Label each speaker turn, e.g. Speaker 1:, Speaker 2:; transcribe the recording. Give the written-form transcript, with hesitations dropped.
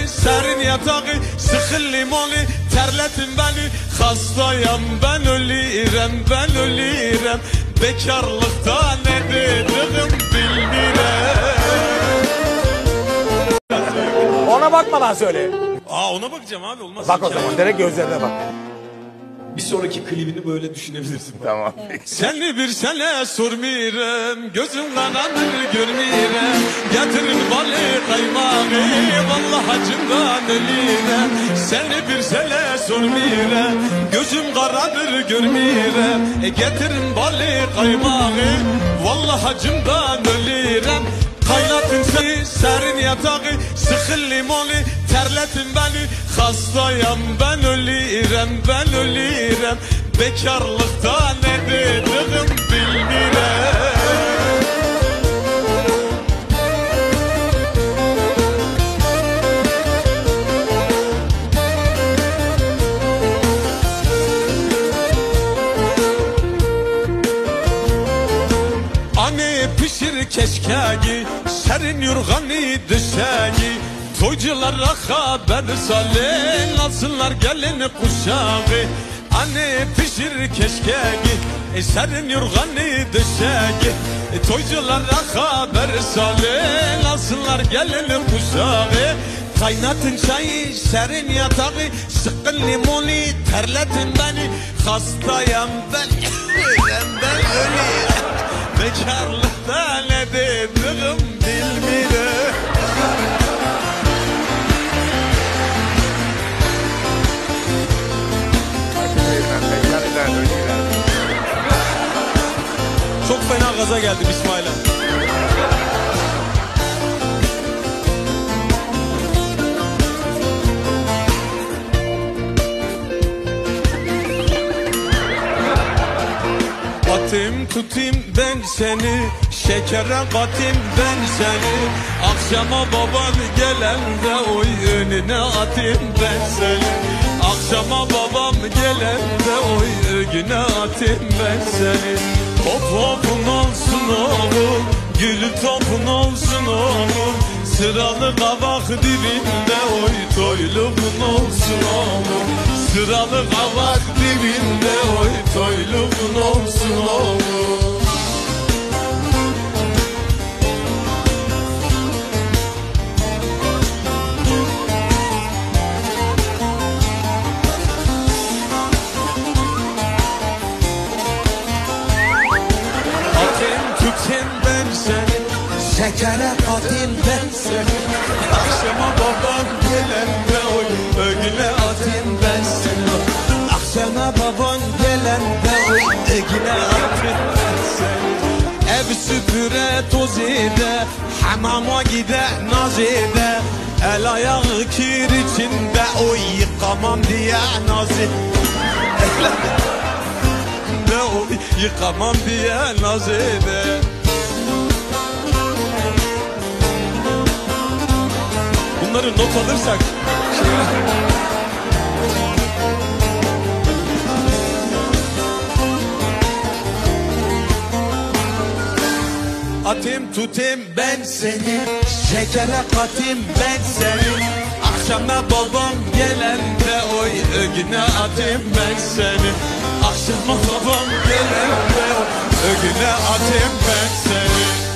Speaker 1: serin yatağı, sıkın limonu, terletin beni. Hastayım ben ölürem, ben ölürem. Bekarlıkta ne dediğim bilmirem.
Speaker 2: Ona bakmadan söyle.
Speaker 1: Ona bakacağım abi, olmaz.
Speaker 2: Bak o zaman direkt gözlerine bak.
Speaker 1: Bir sonraki klibini böyle düşünebilirsin.
Speaker 2: Tamam.
Speaker 1: Seni bir sene sormirem, gözüm kananır görmirem. Getirin balı kaymağı, vallahi acımdan ölürem. Seni bir sene sormirem, gözüm karanır görmirem. Getirin balı kaymağı, vallahi acımdan ölürem. Kaynatın seni serin yatağı, sıkın limonu, terletin beni. Hastayım ben ölürem, ben ölürem. Bekarlıkta ne dediğim bilmirem. Anne pişir keşkeği, serin yorganı döşeği. Toyculara haber salın, alsınlar gelin kuşağı. Anne pişir keşkeği, serin yorganı döşeği. Toyculara haber salın, alsınlar gelin kuşağı. Kaynatın çayı, serin yatağı, sıkın limonu, terletin beni. Hastayım ben, ben ölüyorum. Bekarlıkta ne dediğim bilmirem. Çok fena gaza geldim İsmail'e. Atayım tutayım ben seni, şekere katayım ben seni. Akşama baban gelende oy önüne atayım ben seni. Akşama babam gelende oy önüne atayım ben seni. Hop hopun olsun oğlum, gülü topun olsun oğlum. Sıralı kavak dibinde oy toyluğun olsun oğlum. Sıralı kavak dibinde oy toyluğun olsun oğlum. Tutayım ben seni, şekere katayım ben seni. Akşama babam gelende oy ögüne atayım ben seni. Akşama babam gelende oy ögüne atayım ben seni. Ev süpüre toz ede, hamama gide naz ede. El ayağı kir içinde oy yıkamam diye naz ede. Yıkamam diye naz ede. Bunları not alırsak atayım tutayım ben seni, şekere katayım ben seni. Akşama babam gelende oy ögüne atayım ben seni. Akşama babam gelende oy ögüne atayım ben seni.